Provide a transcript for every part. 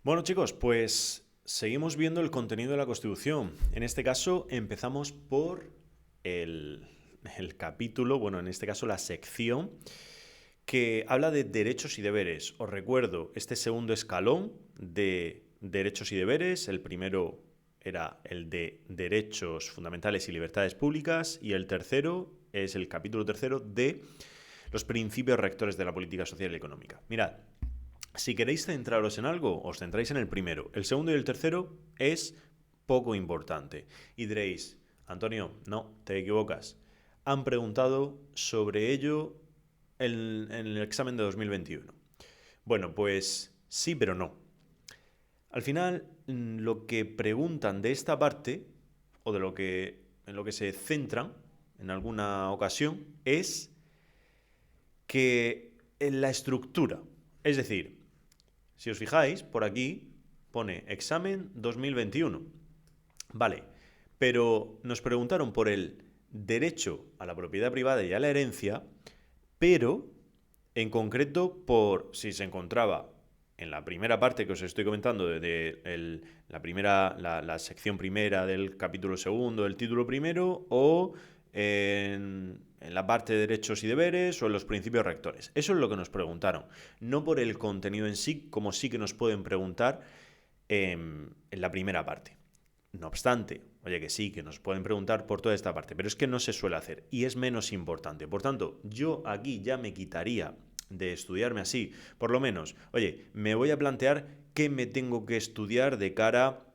Bueno, chicos, pues seguimos viendo el contenido de la Constitución. En este caso empezamos por el, el capítulo, bueno, en este caso la sección que habla de derechos y deberes. Os recuerdo este segundo escalón de derechos y deberes. El primero era el de derechos fundamentales y libertades públicas y el tercero es el capítulo tercero de los principios rectores de la política social y económica. Mirad, si queréis centraros en algo, os centráis en el primero. El segundo y el tercero es poco importante. Y diréis, Antonio, no, te equivocas. Han preguntado sobre ello en el examen de 2021. Bueno, pues sí, pero no. Al final, lo que preguntan de esta parte, o de lo que en lo que se centran en alguna ocasión, es que en la estructura. Es decir, si os fijáis, por aquí pone examen 2021. Vale, pero nos preguntaron por el derecho a la propiedad privada y a la herencia, pero en concreto por si se encontraba en la primera parte que os estoy comentando, la sección primera del capítulo segundo, del título primero, o en la parte de derechos y deberes o en los principios rectores. Eso es lo que nos preguntaron. No por el contenido en sí, como sí que nos pueden preguntar en la primera parte. No obstante, oye que sí, que nos pueden preguntar por toda esta parte, pero es que no se suele hacer y es menos importante. Por tanto, yo aquí ya me quitaría de estudiarme así, por lo menos, oye, me voy a plantear qué me tengo que estudiar de cara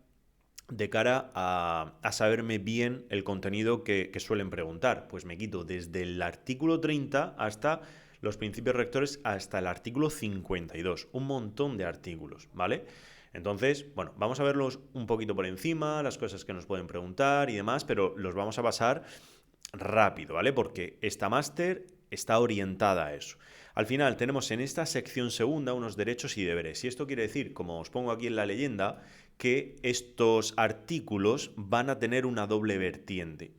a saberme bien el contenido que suelen preguntar. Pues me quito desde el artículo 30 hasta los principios rectores hasta el artículo 52. Un montón de artículos, ¿vale? Entonces, bueno, vamos a verlos un poquito por encima, las cosas que nos pueden preguntar y demás, pero los vamos a pasar rápido, ¿vale? Porque esta máster está orientada a eso. Al final tenemos en esta sección segunda unos derechos y deberes. Y esto quiere decir, como os pongo aquí en la leyenda, que estos artículos van a tener una doble vertiente.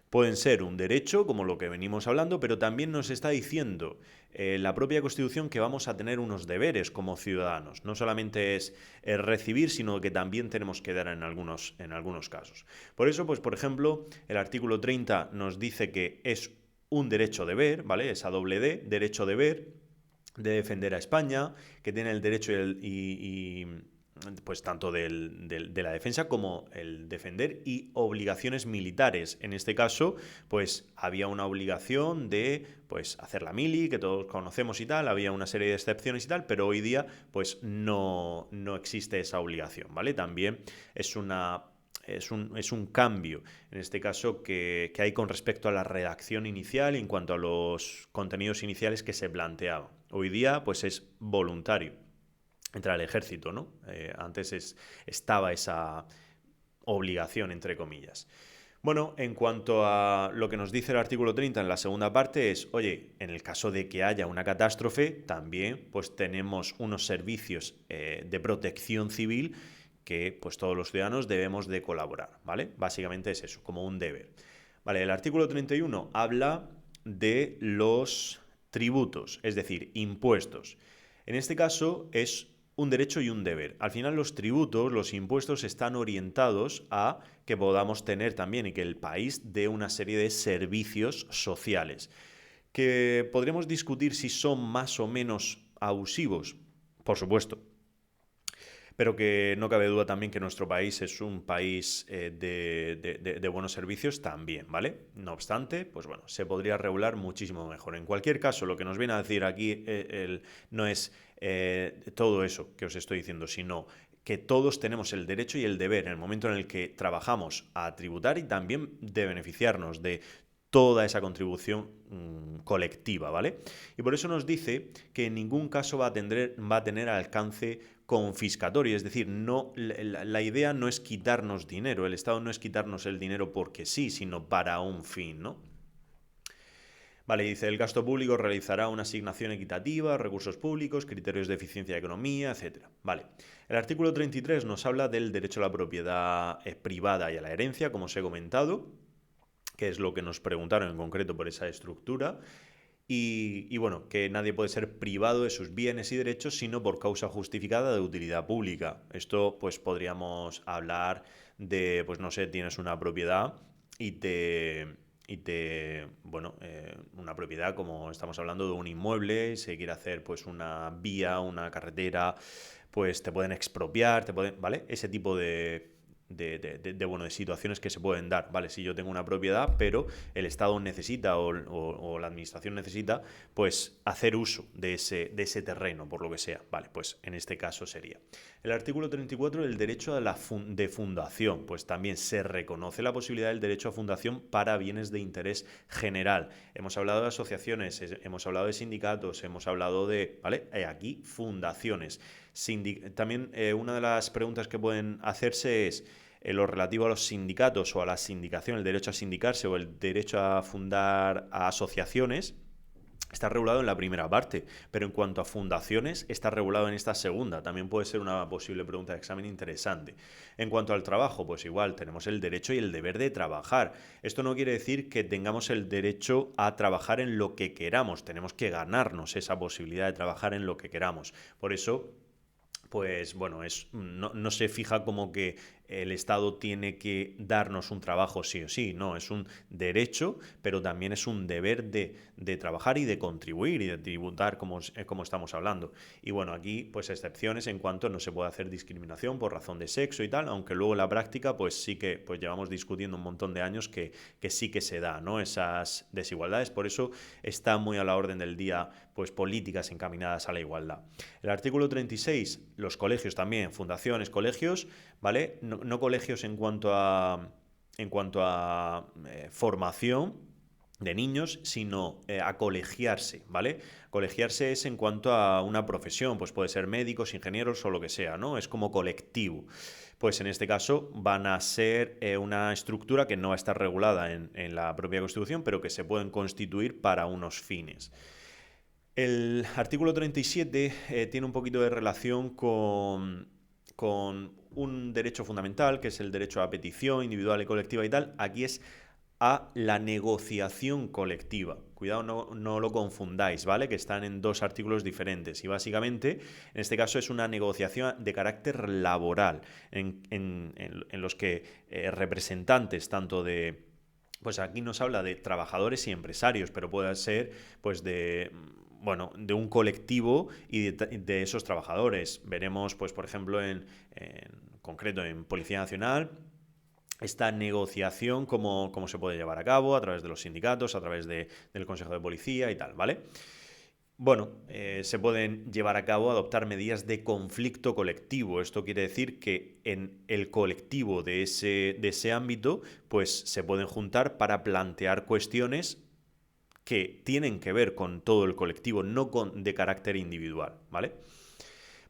Pueden ser un derecho, como lo que venimos hablando, pero también nos está diciendo la propia Constitución que vamos a tener unos deberes como ciudadanos. No solamente es recibir, sino que también tenemos que dar en algunos casos. Por eso, pues, por ejemplo, el artículo 30 nos dice que es un derecho-deber, ¿vale? Esa doble D, derecho-deber, de defender a España, que tiene el derecho pues tanto de la defensa como el defender y obligaciones militares. En este caso, pues había una obligación de pues hacer la mili, que todos conocemos y tal, había una serie de excepciones y tal, pero hoy día pues no existe esa obligación, ¿vale? También es un cambio, en este caso, que hay con respecto a la redacción inicial y en cuanto a los contenidos iniciales que se planteaban. Hoy día, pues es voluntario entrar al ejército, ¿no? Antes estaba esa obligación, entre comillas. Bueno, en cuanto a lo que nos dice el artículo 30 en la segunda parte es, oye, en el caso de que haya una catástrofe, también pues tenemos unos servicios de protección civil que pues todos los ciudadanos debemos de colaborar, ¿vale? Básicamente es eso, como un deber. Vale, el artículo 31 habla de los tributos, es decir, impuestos. En este caso es un derecho y un deber. Al final los tributos, los impuestos están orientados a que podamos tener también y que el país dé una serie de servicios sociales. Que podremos discutir si son más o menos abusivos, por supuesto, pero que no cabe duda también que nuestro país es un país de buenos servicios también, ¿vale? No obstante, pues bueno, se podría regular muchísimo mejor. En cualquier caso, lo que nos viene a decir aquí no es todo eso que os estoy diciendo, sino que todos tenemos el derecho y el deber en el momento en el que trabajamos a tributar y también de beneficiarnos de toda esa contribución colectiva, ¿vale? Y por eso nos dice que en ningún caso va a tener alcance confiscatorio, es decir, la idea no es quitarnos dinero, el Estado no es quitarnos el dinero porque sí, sino para un fin, ¿no? Vale, dice, el gasto público realizará una asignación equitativa, recursos públicos, criterios de eficiencia de economía, etcétera. Vale, el artículo 33 nos habla del derecho a la propiedad privada y a la herencia, como os he comentado, que es lo que nos preguntaron en concreto por esa estructura. Y bueno, que nadie puede ser privado de sus bienes y derechos sino por causa justificada de utilidad pública. Esto pues podríamos hablar de, pues no sé, tienes una propiedad y bueno, una propiedad como estamos hablando de un inmueble, y se quiere hacer pues una vía, una carretera, pues te pueden expropiar, ¿vale? Ese tipo bueno, de situaciones que se pueden dar, ¿vale? Si yo tengo una propiedad, pero el Estado necesita o la administración necesita, pues hacer uso de ese terreno, por lo que sea, ¿vale? Pues en este caso sería. El artículo 34, el derecho a de fundación, pues también se reconoce la posibilidad del derecho a fundación para bienes de interés general. Hemos hablado de asociaciones, hemos hablado de sindicatos, hemos hablado de, ¿vale? Aquí fundaciones. También una de las preguntas que pueden hacerse es lo relativo a los sindicatos o a la sindicación, el derecho a sindicarse o el derecho a fundar a asociaciones. Está regulado en la primera parte, pero en cuanto a fundaciones está regulado en esta segunda. También puede ser una posible pregunta de examen interesante. En cuanto al trabajo, pues igual tenemos el derecho y el deber de trabajar. Esto no quiere decir que tengamos el derecho a trabajar en lo que queramos. Tenemos que ganarnos esa posibilidad de trabajar en lo que queramos. Por eso pues bueno, no se fija como que el Estado tiene que darnos un trabajo sí o sí, no, es un derecho, pero también es un deber de trabajar y de contribuir y de tributar como estamos hablando. Y bueno, aquí pues excepciones en cuanto no se puede hacer discriminación por razón de sexo y tal, aunque luego en la práctica pues sí que pues llevamos discutiendo un montón de años que sí que se da, ¿no? Esas desigualdades, por eso está muy a la orden del día pues políticas encaminadas a la igualdad. El artículo 36, los colegios también, fundaciones, colegios, ¿vale? No colegios en cuanto a formación de niños, sino a colegiarse, ¿vale? Colegiarse es en cuanto a una profesión, pues puede ser médicos, ingenieros o lo que sea, ¿no? Es como colectivo. Pues en este caso van a ser una estructura que no va a estar regulada en la propia Constitución, pero que se pueden constituir para unos fines. El artículo 37 tiene un poquito de relación con un derecho fundamental, que es el derecho a petición individual y colectiva y tal. Aquí es a la negociación colectiva. Cuidado, no lo confundáis, ¿vale? Que están en dos artículos diferentes. Y básicamente, en este caso, es una negociación de carácter laboral, en los que representantes tanto de... Pues aquí nos habla de trabajadores y empresarios, pero puede ser pues de bueno, de un colectivo y de esos trabajadores. Veremos, pues, por ejemplo, en concreto en Policía Nacional, esta negociación, cómo se puede llevar a cabo a través de los sindicatos, a través del Consejo de Policía y tal, ¿vale? Bueno, se pueden llevar a cabo, adoptar medidas de conflicto colectivo. Esto quiere decir que en el colectivo de ese ámbito, pues se pueden juntar para plantear cuestiones que tienen que ver con todo el colectivo, no de carácter individual, ¿vale?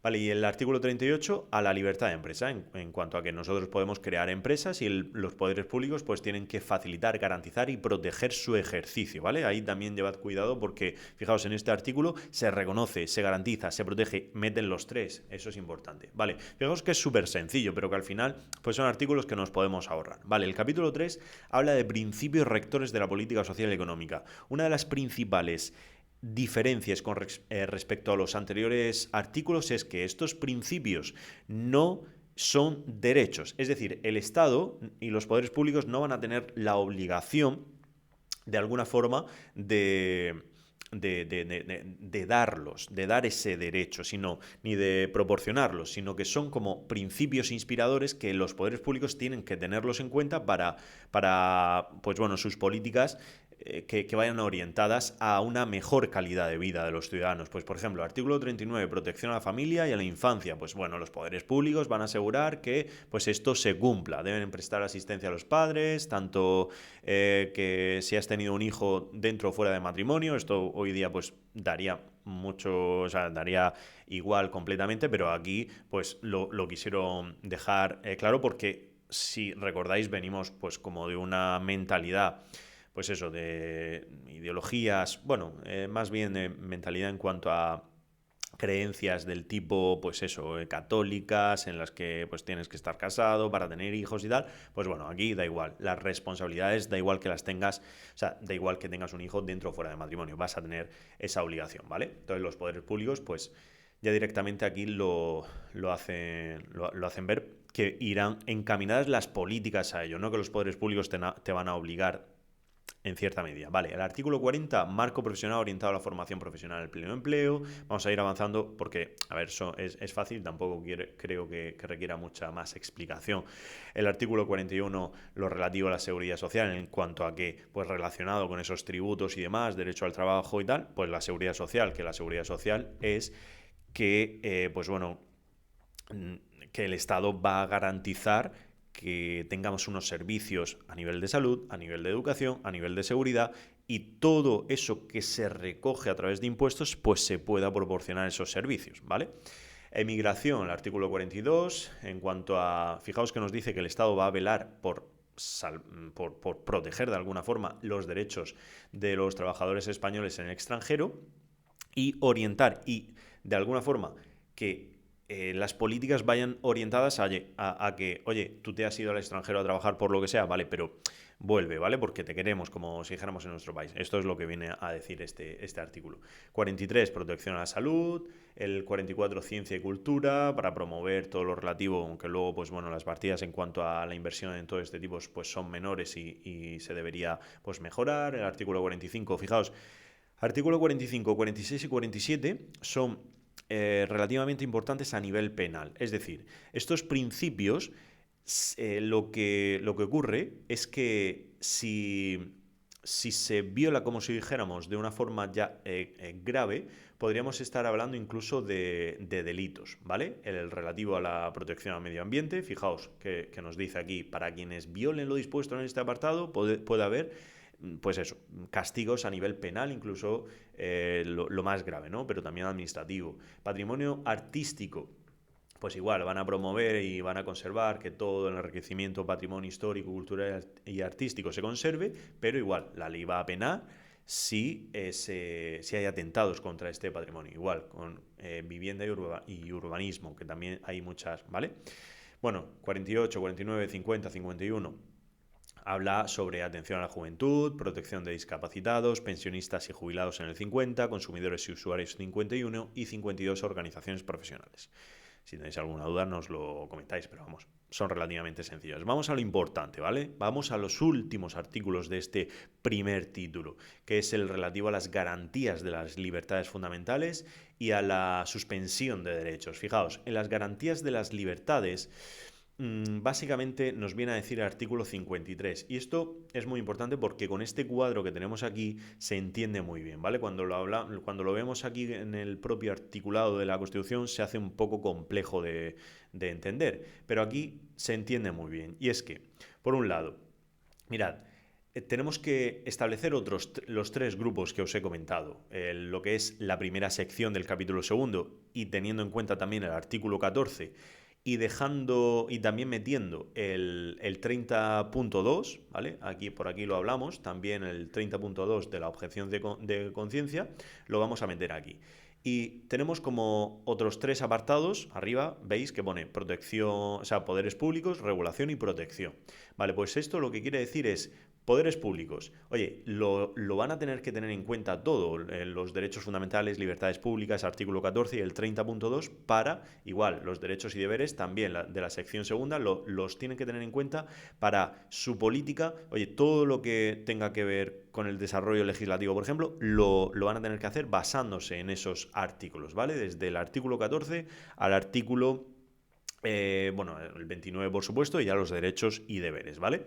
Vale, y el artículo 38 a la libertad de empresa, en cuanto a que nosotros podemos crear empresas y los poderes públicos pues tienen que facilitar, garantizar y proteger su ejercicio, ¿vale? Ahí también llevad cuidado porque, fijaos, en este artículo se reconoce, se garantiza, se protege, meten los tres, eso es importante, ¿vale? Fijaos que es súper sencillo, pero que al final pues son artículos que nos podemos ahorrar, ¿vale? El capítulo 3 habla de principios rectores de la política social y económica. Una de las principales diferencias con respecto a los anteriores artículos es que estos principios no son derechos. Es decir, el Estado y los poderes públicos no van a tener la obligación, de alguna forma, de darlos, de dar ese derecho, ni de proporcionarlos, sino que son como principios inspiradores que los poderes públicos tienen que tenerlos en cuenta para pues bueno, sus políticas que vayan orientadas a una mejor calidad de vida de los ciudadanos. Pues, por ejemplo, artículo 39, protección a la familia y a la infancia. Pues bueno, los poderes públicos van a asegurar que pues esto se cumpla. Deben prestar asistencia a los padres, tanto que si has tenido un hijo dentro o fuera de matrimonio. Esto hoy día pues daría mucho, o sea, daría igual completamente, pero aquí pues lo quisieron dejar claro porque si recordáis venimos pues como de una mentalidad pues eso, de ideologías, bueno, más bien de mentalidad en cuanto a creencias del tipo, pues eso, católicas, en las que pues tienes que estar casado para tener hijos y tal, pues bueno, aquí da igual. Las responsabilidades da igual que las tengas, o sea, da igual que tengas un hijo dentro o fuera de matrimonio, vas a tener esa obligación, ¿vale? Entonces los poderes públicos, pues ya directamente aquí lo hacen ver que irán encaminadas las políticas a ello, no que los poderes públicos te van a obligar en cierta medida. Vale, el artículo 40, marco profesional orientado a la formación profesional del pleno empleo. Vamos a ir avanzando porque, a ver, eso es fácil, tampoco creo que requiera mucha más explicación. El artículo 41, lo relativo a la seguridad social, en cuanto a que, pues relacionado con esos tributos y demás, derecho al trabajo y tal, pues la seguridad social, que la seguridad social es que, pues bueno, que el Estado va a garantizar que tengamos unos servicios a nivel de salud, a nivel de educación, a nivel de seguridad, y todo eso que se recoge a través de impuestos, pues se pueda proporcionar esos servicios, ¿vale? Emigración, el artículo 42, en cuanto a, fijaos que nos dice que el Estado va a velar por proteger de alguna forma los derechos de los trabajadores españoles en el extranjero y orientar y de alguna forma que las políticas vayan orientadas a que, oye, tú te has ido al extranjero a trabajar por lo que sea, vale, pero vuelve, ¿vale? Porque te queremos, como si dijéramos en nuestro país. Esto es lo que viene a decir este artículo. 43, protección a la salud. El 44, ciencia y cultura, para promover todo lo relativo, aunque luego, pues bueno, las partidas en cuanto a la inversión en todo este tipo, pues son menores y se debería, pues, mejorar. El artículo 45, fijaos, artículo 45, 46 y 47 son relativamente importantes a nivel penal. Es decir, estos principios, lo que ocurre es que si se viola, como si dijéramos, de una forma ya grave, podríamos estar hablando incluso de delitos, ¿vale? El relativo a la protección al medio ambiente, fijaos que nos dice aquí, para quienes violen lo dispuesto en este apartado, puede haber, pues eso, castigos a nivel penal, incluso lo más grave, ¿no? Pero también administrativo. Patrimonio artístico, pues igual, van a promover y van a conservar que todo el enriquecimiento patrimonio histórico, cultural y artístico se conserve, pero igual, la ley va a penar si hay atentados contra este patrimonio. Igual, con vivienda y urbanismo, que también hay muchas, ¿vale? Bueno, 48, 49, 50, 51 habla sobre atención a la juventud, protección de discapacitados, pensionistas y jubilados en el 50, consumidores y usuarios 51 y 52 organizaciones profesionales. Si tenéis alguna duda nos lo comentáis, pero vamos, son relativamente sencillos. Vamos a lo importante, ¿vale? Vamos a los últimos artículos de este primer título, que es el relativo a las garantías de las libertades fundamentales y a la suspensión de derechos. Fijaos, en las garantías de las libertades básicamente nos viene a decir el artículo 53 y esto es muy importante porque con este cuadro que tenemos aquí se entiende muy bien, ¿vale? Cuando lo vemos aquí en el propio articulado de la Constitución se hace un poco complejo de entender, pero aquí se entiende muy bien y es que, por un lado, mirad, tenemos que establecer los tres grupos que os he comentado, lo que es la primera sección del capítulo segundo y teniendo en cuenta también el artículo 14 y también metiendo el 30.2, ¿vale? Por aquí lo hablamos, también el 30.2 de la objeción de conciencia, lo vamos a meter aquí. Y tenemos como otros tres apartados, arriba veis que pone protección, o sea, poderes públicos, regulación y protección. Vale, pues esto lo que quiere decir es poderes públicos. Oye, lo van a tener que tener en cuenta todo, los derechos fundamentales, libertades públicas, artículo 14 y el 30.2 para, igual, los derechos y deberes también de la sección segunda, los tienen que tener en cuenta para su política. Oye, todo lo que tenga que ver con el desarrollo legislativo, por ejemplo, lo van a tener que hacer basándose en esos artículos, ¿vale? Desde el artículo 14 al artículo bueno, el 29 por supuesto, y ya los derechos y deberes, ¿vale?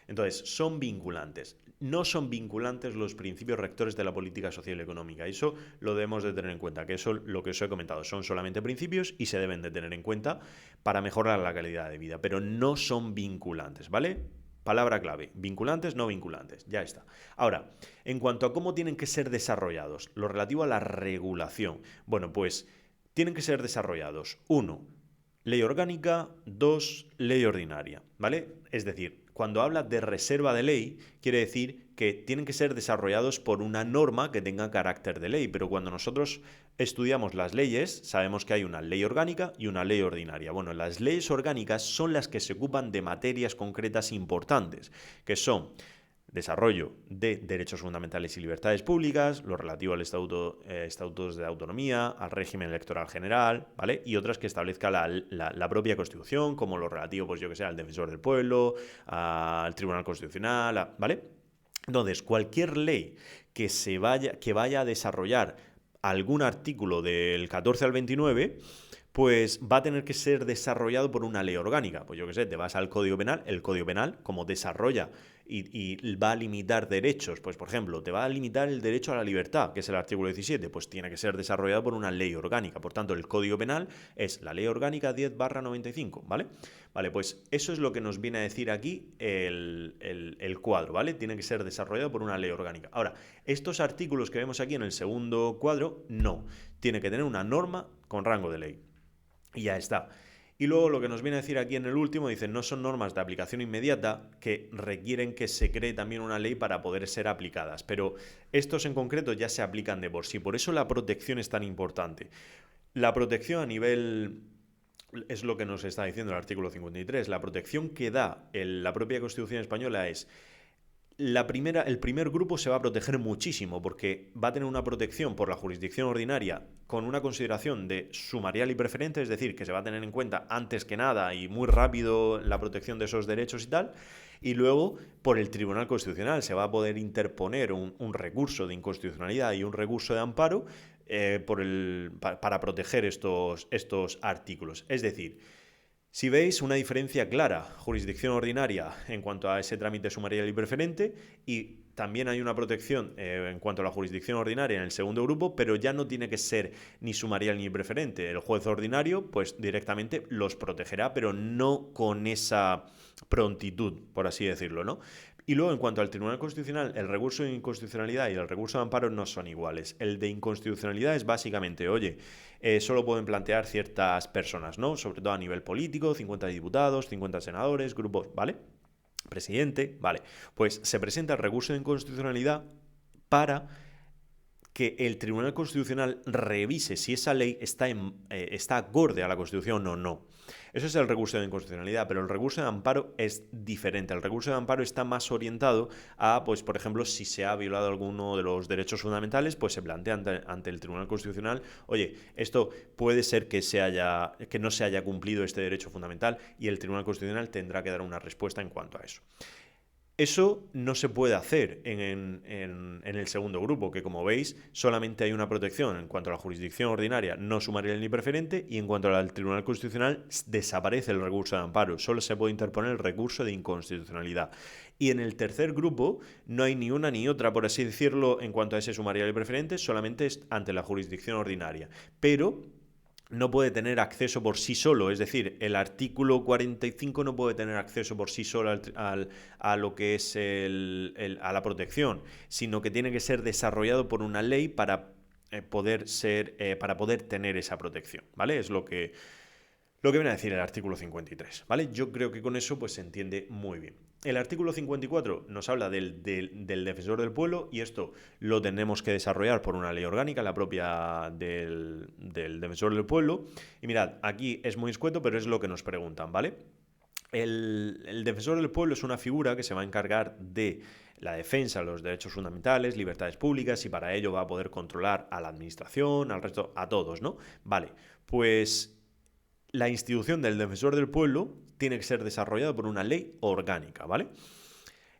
Entonces, son vinculantes. No son vinculantes los principios rectores de la política social y económica. Eso lo debemos de tener en cuenta, que eso, lo que os he comentado, son solamente principios y se deben de tener en cuenta para mejorar la calidad de vida, pero no son vinculantes, ¿vale? Palabra clave, vinculantes, no vinculantes, ya está. Ahora, en cuanto a cómo tienen que ser desarrollados, lo relativo a la regulación, bueno, pues tienen que ser desarrollados, uno, ley orgánica, 2, ley ordinaria, ¿vale? Es decir, cuando habla de reserva de ley, quiere decir que tienen que ser desarrollados por una norma que tenga carácter de ley, pero cuando nosotros estudiamos las leyes, sabemos que hay una ley orgánica y una ley ordinaria. Bueno, las leyes orgánicas son las que se ocupan de materias concretas importantes, que son desarrollo de derechos fundamentales y libertades públicas, lo relativo al estatutos de autonomía, al régimen electoral general, ¿vale? Y otras que establezca la propia Constitución, como lo relativo, pues yo que sé, al defensor del pueblo, al Tribunal Constitucional, ¿vale? Entonces, cualquier ley que vaya a desarrollar algún artículo del 14 al 29, pues va a tener que ser desarrollado por una ley orgánica. Pues yo qué sé, te vas al Código Penal, el Código Penal, como desarrolla y va a limitar derechos, pues por ejemplo, te va a limitar el derecho a la libertad, que es el artículo 17, pues tiene que ser desarrollado por una ley orgánica. Por tanto, el Código Penal es la ley orgánica 10/95, ¿vale? Vale, pues eso es lo que nos viene a decir aquí el cuadro, ¿vale? Tiene que ser desarrollado por una ley orgánica. Ahora, estos artículos que vemos aquí en el segundo cuadro, no. Tiene que tener una norma con rango de ley. Y ya está. Y luego lo que nos viene a decir aquí en el último, dice, no son normas de aplicación inmediata que requieren que se cree también una ley para poder ser aplicadas. Pero estos en concreto ya se aplican de por sí. Por eso la protección es tan importante. La protección a nivel... Es lo que nos está diciendo el artículo 53. La protección que da la propia Constitución española es... el primer grupo se va a proteger muchísimo porque va a tener una protección por la jurisdicción ordinaria con una consideración de sumarial y preferente, es decir, que se va a tener en cuenta antes que nada y muy rápido la protección de esos derechos y tal. Y luego, por el Tribunal Constitucional, se va a poder interponer un recurso de inconstitucionalidad y un recurso de amparo para proteger estos artículos. Es decir, si veis una diferencia clara, jurisdicción ordinaria en cuanto a ese trámite sumarial y preferente, y también hay una protección en cuanto a la jurisdicción ordinaria en el segundo grupo, pero ya no tiene que ser ni sumarial ni preferente. El juez ordinario, pues directamente los protegerá, pero no con esa prontitud, por así decirlo, ¿no? Y luego, en cuanto al Tribunal Constitucional, el recurso de inconstitucionalidad y el recurso de amparo no son iguales. El de inconstitucionalidad es básicamente, oye, solo pueden plantear ciertas personas, ¿no? Sobre todo a nivel político, 50 diputados, 50 senadores, grupos, ¿vale? Presidente, vale. Pues se presenta el recurso de inconstitucionalidad para que el Tribunal Constitucional revise si esa ley está acorde a la Constitución o no. Eso es el recurso de inconstitucionalidad, pero el recurso de amparo es diferente. El recurso de amparo está más orientado a, pues, por ejemplo, si se ha violado alguno de los derechos fundamentales, pues se plantea ante el Tribunal Constitucional, oye, esto puede ser que no se haya cumplido este derecho fundamental y el Tribunal Constitucional tendrá que dar una respuesta en cuanto a eso. Eso no se puede hacer en el segundo grupo, que como veis solamente hay una protección en cuanto a la jurisdicción ordinaria, no sumarial ni preferente, y en cuanto al Tribunal Constitucional desaparece el recurso de amparo, solo se puede interponer el recurso de inconstitucionalidad. Y en el tercer grupo no hay ni una ni otra, por así decirlo, en cuanto a ese sumarial y preferente, solamente es ante la jurisdicción ordinaria. Pero no puede tener acceso por sí solo, es decir, el artículo 45 no puede tener acceso por sí solo a lo que es a la protección, sino que tiene que ser desarrollado por una ley para poder tener esa protección, ¿vale? Es lo que viene a decir el artículo 53, ¿vale? Yo creo que con eso pues se entiende muy bien. El artículo 54 nos habla del defensor del pueblo y esto lo tenemos que desarrollar por una ley orgánica, la propia del defensor del pueblo. Y mirad, aquí es muy escueto, pero es lo que nos preguntan, ¿vale? El defensor del pueblo es una figura que se va a encargar de la defensa de los derechos fundamentales, libertades públicas, y para ello va a poder controlar a la administración, al resto, a todos, ¿no? Vale, pues la institución del defensor del pueblo tiene que ser desarrollada por una ley orgánica, ¿vale?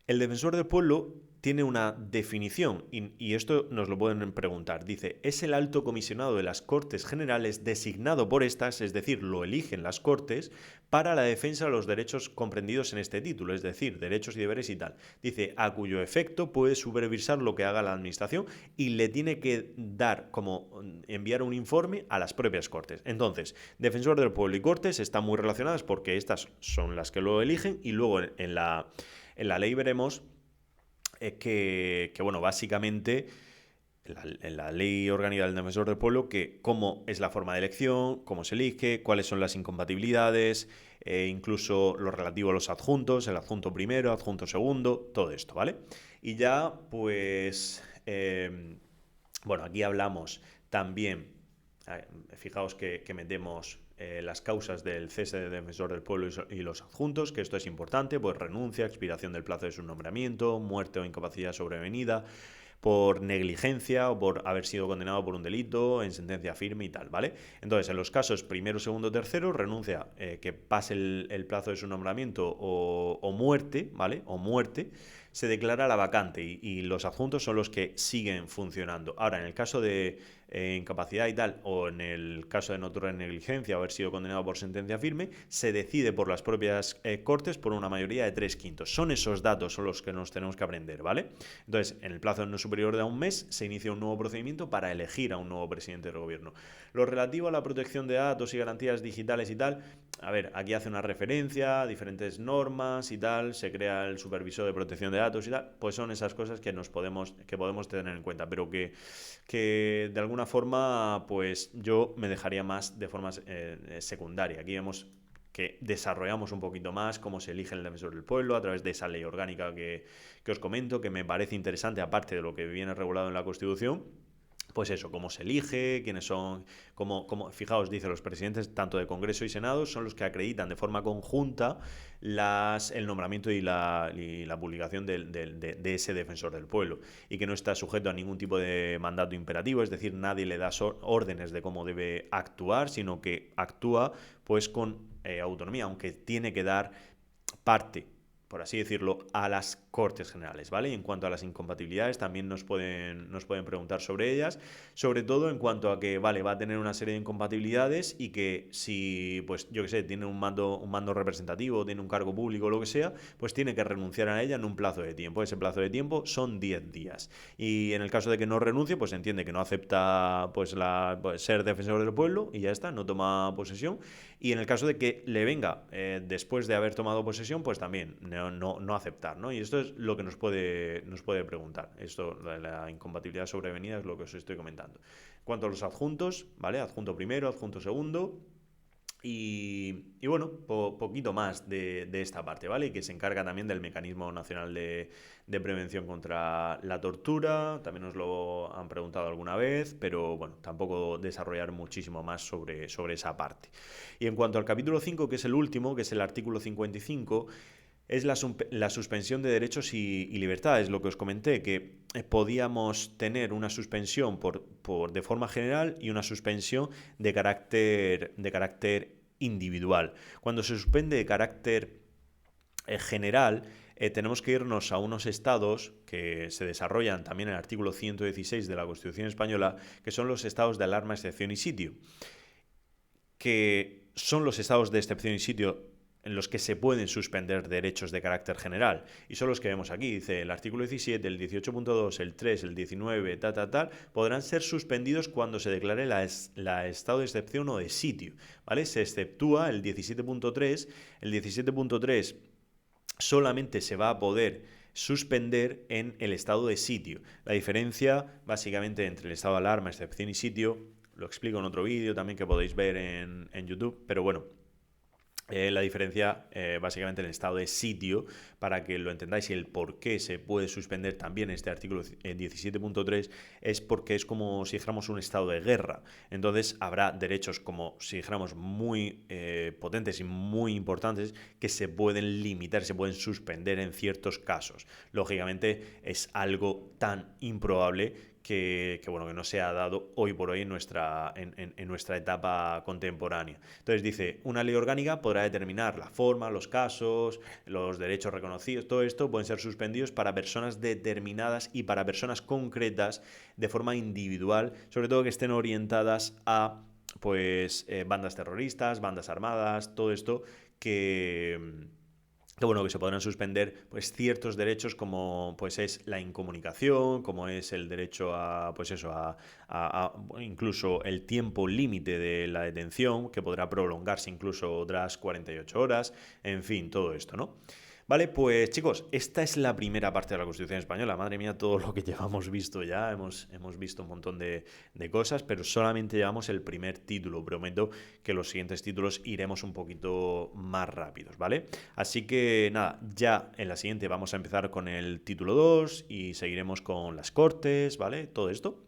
El defensor del pueblo tiene una definición y esto nos lo pueden preguntar. Dice, es el alto comisionado de las Cortes Generales designado por estas, es decir, lo eligen las Cortes, para la defensa de los derechos comprendidos en este título, es decir, derechos y deberes y tal. Dice, a cuyo efecto puede supervisar lo que haga la Administración y le tiene que dar como enviar un informe a las propias Cortes. Entonces, defensor del pueblo y Cortes están muy relacionadas porque estas son las que lo eligen y luego en la ley veremos que, bueno, básicamente en la ley orgánica del defensor del pueblo, que cómo es la forma de elección, cómo se elige, cuáles son las incompatibilidades, incluso lo relativo a los adjuntos, el adjunto primero, adjunto segundo, todo esto, ¿vale? Y ya, pues, bueno, aquí hablamos también, fijaos que metemos las causas del cese de defensor del pueblo y los adjuntos, que esto es importante, pues renuncia, expiración del plazo de su nombramiento, muerte o incapacidad sobrevenida, por negligencia o por haber sido condenado por un delito en sentencia firme y tal, ¿vale? Entonces, en los casos primero, segundo, tercero, renuncia, que pase el plazo de su nombramiento o muerte, ¿vale? O muerte, se declara la vacante y los adjuntos son los que siguen funcionando. Ahora, en el caso de incapacidad y tal, o en el caso de notoria negligencia o haber sido condenado por sentencia firme, se decide por las propias Cortes por una mayoría de 3/5. Son esos datos son los que nos tenemos que aprender, ¿vale? Entonces, en el plazo no superior de un mes, se inicia un nuevo procedimiento para elegir a un nuevo presidente del gobierno. Lo relativo a la protección de datos y garantías digitales y tal, a ver, aquí hace una referencia a diferentes normas y tal, se crea el supervisor de protección de datos y tal, pues son esas cosas que podemos tener en cuenta, pero que de alguna forma, pues yo me dejaría más de forma secundaria. Aquí vemos que desarrollamos un poquito más cómo se elige el defensor del pueblo a través de esa ley orgánica que os comento, que me parece interesante, aparte de lo que viene regulado en la Constitución. Pues eso, cómo se elige, quiénes son, fijaos, dice, los presidentes tanto de Congreso y Senado son los que acreditan de forma conjunta el nombramiento y la publicación de ese defensor del pueblo, y que no está sujeto a ningún tipo de mandato imperativo, es decir, nadie le da órdenes de cómo debe actuar, sino que actúa pues con autonomía, aunque tiene que dar parte, por así decirlo, a las Cortes Generales, ¿vale? Y en cuanto a las incompatibilidades, también nos pueden preguntar sobre ellas, sobre todo en cuanto a que, vale, va a tener una serie de incompatibilidades y que si, pues, yo qué sé, tiene un mando representativo, tiene un cargo público o lo que sea, pues tiene que renunciar a ella en un plazo de tiempo. Ese plazo de tiempo son 10 días. Y en el caso de que no renuncie, pues entiende que no acepta pues ser defensor del pueblo y ya está, no toma posesión. Y en el caso de que le venga después de haber tomado posesión, pues también no aceptar, ¿no? Y esto es lo que nos puede preguntar. Esto, la incompatibilidad sobrevenida, es lo que os estoy comentando. En cuanto a los adjuntos, ¿vale? Adjunto primero, adjunto segundo. Y bueno, poquito más de esta parte, ¿vale? Y que se encarga también del Mecanismo Nacional de Prevención contra la Tortura. También nos lo han preguntado alguna vez, pero bueno, tampoco desarrollar muchísimo más sobre esa parte. Y en cuanto al capítulo 5, que es el último, que es el artículo 55, es la suspensión de derechos y libertades, lo que os comenté, que podíamos tener una suspensión de forma general y una suspensión de carácter individual. Cuando se suspende de carácter general, tenemos que irnos a unos estados que se desarrollan también en el artículo 116 de la Constitución Española, que son los estados de alarma, excepción y sitio, que son los estados de excepción y sitio en los que se pueden suspender derechos de carácter general. Y son los que vemos aquí. Dice el artículo 17, el 18.2, el 3, el 19, podrán ser suspendidos cuando se declare la estado de excepción o de sitio, ¿vale? Se exceptúa el 17.3. El 17.3 solamente se va a poder suspender en el estado de sitio. La diferencia, básicamente, entre el estado de alarma, excepción y sitio, lo explico en otro vídeo también que podéis ver en YouTube, pero bueno, la diferencia básicamente en el estado de sitio, para que lo entendáis, y el por qué se puede suspender también este artículo 17.3 es porque es como si dijéramos un estado de guerra. Entonces habrá derechos, como si dijéramos, muy potentes y muy importantes, que se pueden limitar, se pueden suspender en ciertos casos. Lógicamente es algo tan improbable que no se ha dado hoy por hoy en nuestra etapa contemporánea. Entonces dice, una ley orgánica podrá determinar la forma, los casos, los derechos reconocidos, todo esto pueden ser suspendidos para personas determinadas y para personas concretas de forma individual, sobre todo que estén orientadas a bandas terroristas, bandas armadas, todo esto que se podrán suspender pues ciertos derechos, como pues es la incomunicación, como es el derecho a incluso el tiempo límite de la detención, que podrá prolongarse incluso otras 48 horas, en fin, todo esto, ¿no? Vale, pues chicos, esta es la primera parte de la Constitución española. Madre mía, todo lo que llevamos visto ya. Hemos visto un montón de cosas, pero solamente llevamos el primer título. Prometo que los siguientes títulos iremos un poquito más rápidos, ¿vale? Así que nada, ya en la siguiente vamos a empezar con el título 2 y seguiremos con las Cortes, ¿vale? Todo esto.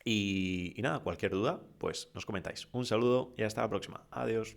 Y nada, cualquier duda, pues nos comentáis. Un saludo y hasta la próxima. Adiós.